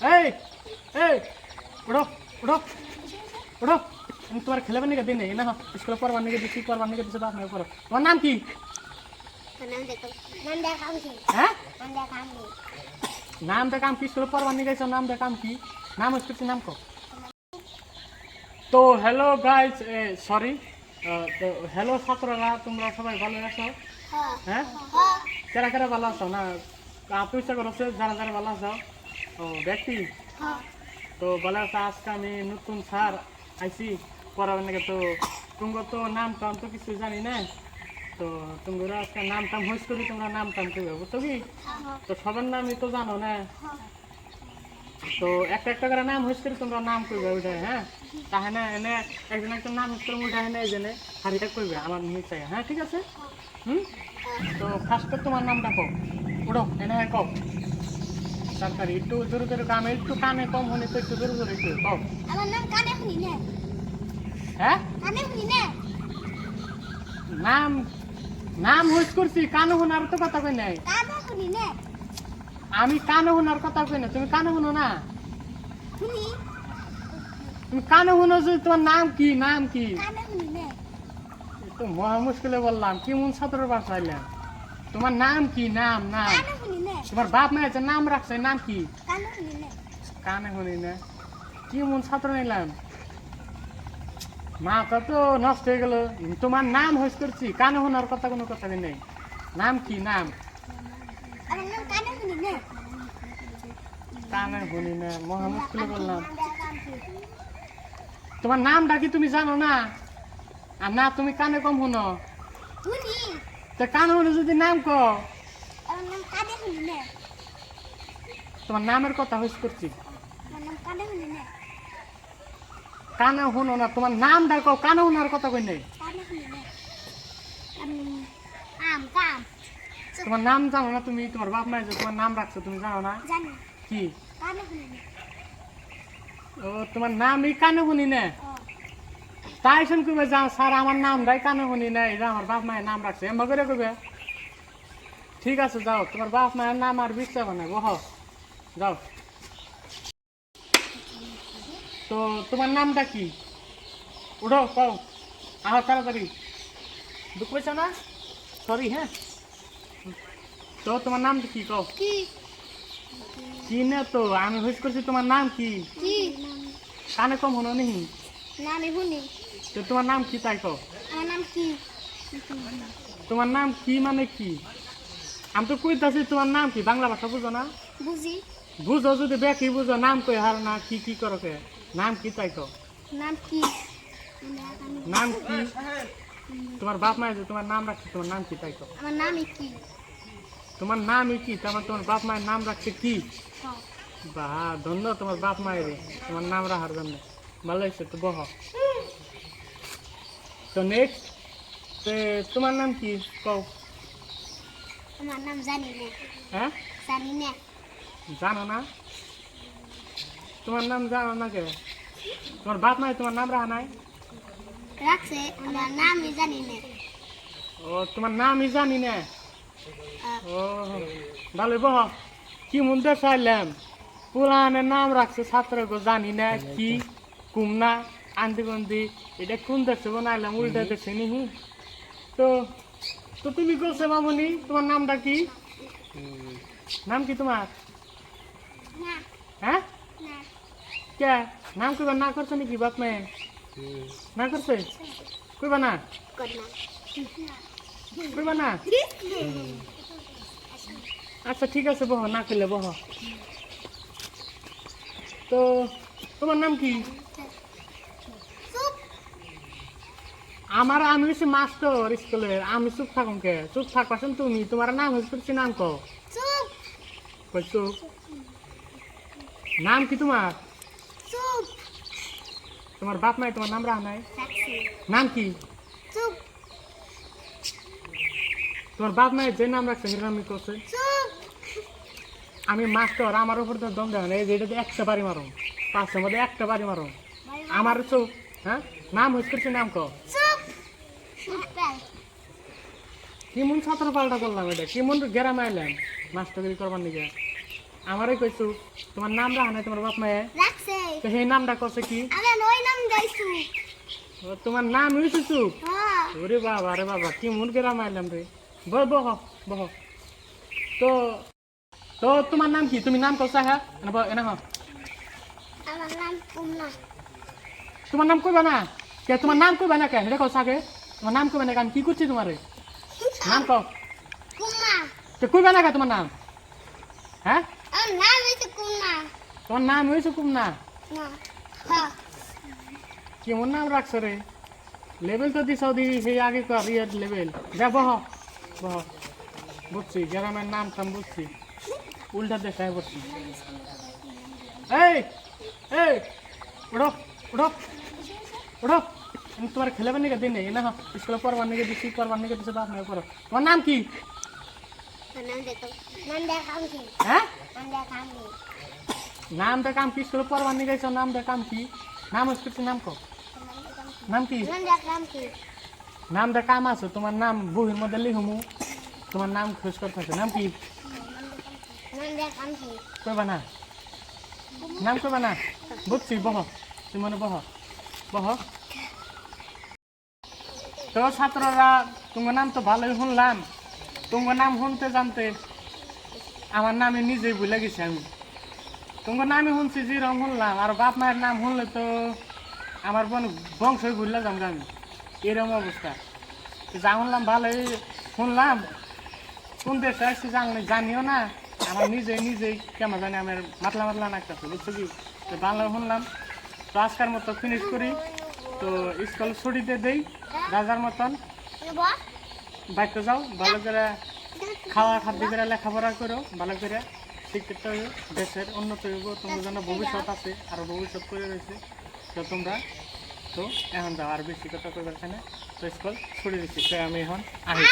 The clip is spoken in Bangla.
এই এই উঠো উঠো উঠো আমি তোমার খেলাবার নিকে দিই না স্কুলে পড়বার নিকে দিচ্ছি পড়বার নিকে দিচ্ছি বাপ মেয়ে করো তোমার নাম কি হ্যাঁ নাম দেখাম কি স্কুলে পড়বার নিকে নাম দেখাম কি নাম হচ্ছে নাম কো তো হ্যালো গাইজ সরি তো হ্যালো ছাত্ররা তোমরা সবাই ভালো আছো হ্যাঁ কারা কারা ভালো আছো না পয়সা করছে যারা যারা ভালো আছো ও ব্যক্তি তো ভালো আছে আজকে আমি নতুন স্যার আইসি পড়াবেন নাকি তো তোমার তো নাম টাম তো কিছু জানি না তো তোমরা আজকে নাম টাম হইস করি তোমরা নাম টাম করবে বুঝছো কি তো সবার নামই তো জানো না তো একটা একটা করে নাম হইস করি তোমরা নাম করবে ওইটা হ্যাঁ তাহলে এনে একজন একটা নাম হইস করে ওইটা এনে এজনে হারিটা করবে আমার নিশ্চয় হ্যাঁ ঠিক আছে তো ফার্স্টে তোমার নাম ডাকো উঠো এনে কও সরকারি একটু জোরে জোরে কামে একটু কানে কম হলে তো একটু জোরে জোরে একটু কও আমার নাম কানে শুনি না হ্যাঁ কানে শুনি না নাম নাম হইস করছি কানে শোনার তো কথা কই নাই কানে শুনি না আমি কানে শোনার কথা কই না তুমি কানে শুনো না শুনি তুমি কানে শুনো যে তোমার নাম কি কানে শুনি না তো মহা মুশকিলে বললাম কি মন ছাত্রের বাসা আইলাম তোমার নাম কি নাম কানে শুনি না তোমার বাপ মায়ের যে নাম রাখছে নাম কি কানে শুনি না কানে শুনি না কি মন ছাত্র নিলাম মাথা তো নষ্ট হয়ে গেল তোমার নাম হইস করছি কানে শোনার কথা কোনো কথা নেই নাম কি নাম আমার নাম কানে শুনি না কানে শুনি না মহা মুশকিলে বললাম তোমার নামটা কি তুমি জানো না আর না তুমি কানে কম শুনো শুনি তা কানে শুনে যদি নাম কো আমার নাম কানে শুনি না তোমার নামের কথা হইস করছি আমার নাম কানে শুনি না কানে শুনো না তোমার নাম ডাকো কানে শোনার কথা কই নাই কানে শুনি না আম কাম তোমার নাম জানো না তুমি তোমার বাপ মায়ের যে তোমার নাম রাখছো তুমি জানো না জানি কি কানে শুনি না ও তোমার নাম এই কানে শুনি না তাই শুন কইবে যা স্যার আমার নাম দাই কানে শুনি না এটা আমার বাপ মায়ের নাম রাখছে এমন করে কইবে ঠিক আছে যাও তোমার বাপ মায়ের নাম আর বিশ্বাস হবে না বহ যাও তো তোমার নামটা কি উঠো কও আহ তাড়াতাড়ি দুঃখ পেয়েছ না সরি হ্যাঁ তো তোমার নামটা কি কও কি কি না তো আমি হইস করছি তোমার নাম কি কি কানে কম হনো নি নামে শুনি তো তোমার নাম কি তাই কও আমার নাম কি তোমার নাম কি মানে কি আমি তো কইতাছি তোমার নাম কি বাংলা ভাষা বুঝো না বুঝি বুঝো যদি বেকি বুঝো নাম কই হার না কি কি করো কে নাম কি তাই কও নাম কি নাম কি তোমার বাপ মায়ের যে তোমার নাম রাখছে তোমার নাম কি তাই কও আমার নামই কি তোমার নামই কি তোমার তোমার বাপ মায়ের নাম রাখছে কি বা ধন্য তোমার বাপ মায়ের তোমার নাম রাখার জন্য ভালো হয়েছে তো বহ তো নেক্সট তোমার নাম কি কও আমার নাম জানি না হ্যাঁ জানি না জানো না তোমার নাম জানো না কে তোমার বাপ মায়ের তোমার নাম রাখা নাই রাখছে আমার নামই জানি না ও তোমার নামই জানি না ও ভালো বহ কি মন চাইলাম পুরানের নাম রাখছে ছাত্র গো জানি না কি কুমনা আন্দি বন্দি এটা কোন দেশে বানাইলাম উল্টা দেশে নিহি তো তো তুমি বলছো মামনি তোমার নামটা কি নাম কি তোমার না হ্যাঁ না কে নাম কইবা না করছো নাকি বাপ মেয়ে না করছে কইবা না কর না কইবা না আচ্ছা ঠিক আছে বহ না করলে বহ তো তোমার নাম কি আমার আমি হচ্ছে মাস্টার স্কুলের আমি চুপ থাকুন কে চুপ থাকবাসেন তুমি তোমার নাম হচ্ছে নাম কো চুপ কই চুপ নাম কি তোমার চুপ তোমার বাপ মাই তোমার নাম রাখা নাই রাখছে নাম কি চুপ তোমার বাপ মায়ের যে নাম রাখছে সেটা নাম করছে চুপ আমি মাস্টার আমার উপর তো দম দেওয়া নেই যেটা একটা বাড়ি মারো 500 মধ্যে একটা বাড়ি মারো আমার চুপ হ্যাঁ নাম হচ্ছে নাম কো চুপ চুপ কি মন ছাত্র পাল্টা করলাম এটা কি মন গ্রামে আইলাম মাস্টারগিরি করবার নিকে আমারই কইছো তোমার নাম রাখা নাই তোমার বাপ মায়ে রাখছে তো সেই নামটা কছে কি আমরা নয় নাম গাইছু ও, তোমার নাম হইছে চুপ হ্যাঁ ওরে বাবা রে বাবা কি মন করে মারলাম রে বহ বহ বহ তো তো তোমার নাম কি তুমি নাম কইছা হ্যাঁ এনা হ আমার নাম কুমনা তোমার নাম কইবা না কে তোমার নাম কইবা না কে এটা কইছা কে তোমার নাম কইবা না কে? আমি কি করছি তোমারে নাম কও কুমনা তো কইবা না কে তোমার নাম হ্যাঁ আমার নাম হইছে কুমনা তোমার নাম হইছে কুম না না হ্যাঁ কেমন নাম রাখছো রে লেভেল তো দিছাও দি সেই আগে কর ইয়ের লেভেল যা বহ বহ বুঝছি গ্রামের নাম টাম বুঝছি উল্টা দেশায় বুঝছি এই এই উঠো উঠো উঠো আমি তোমার খেলাবার নিকে দিন নেই না স্কুলে পড়বার নিকে দিচ্ছি পড়বার নিকে দিচ্ছি বাপ নয় পড়ো তোমার নাম কি নাম দেখো নাম দেখাম কি হ্যাঁ নাম দেখাম কি নাম দেখাম কি স্কুলে পড়বার নিকে নাম দেখাম কি নাম স্কুল নাম কো নাম কি নাম দেখাম কি নাম দেখাম আছে তোমার নাম বহির মধ্যে লিখমু তোমার নাম খোঁজ করতে আছে নাম কি নাম দেখাম কি কইবা না নাম কইবা না বুঝছি বহ তুই মনে বহ বহ তো ছাত্ররা তোমার নাম তো ভালোই শুনলাম তোমার নাম শুনতে জানতে আমার নামে নিজেই ভুলে গেছি আমি তোমার নামই শুনছি যেরকম শুনলাম আর বাপ মায়ের নাম শুনলে তো আমার বংশই ভুললে যাম আমি এরকম অবস্থা তো যা শুনলাম ভালোই শুনলাম কোন দেশে আসছি জানিও না আমার নিজেই কেমন জানি আমার মাতলা মাতলা নাকতেছে বুঝছো কি তো বাংলা শুনলাম তো আজকের মতো ফিনিশ করি তো স্কুল ছুটিতে দেই যার মতন বল বাইতে যাও ভালো করে খাওয়া খাদ্য করে লেখাপড়া করো ভালো করে শিক্ষিত হয়ে দেশের উন্নত হইব তোমার জন্য ভবিষ্যৎ আছে আর ভবিষ্যৎ করে রয়েছে তো তোমরা তো এখন যাও আর বেশি কথা করবার এখানে তো স্কুল ছুটি দিচ্ছি তো আমি এখন আহি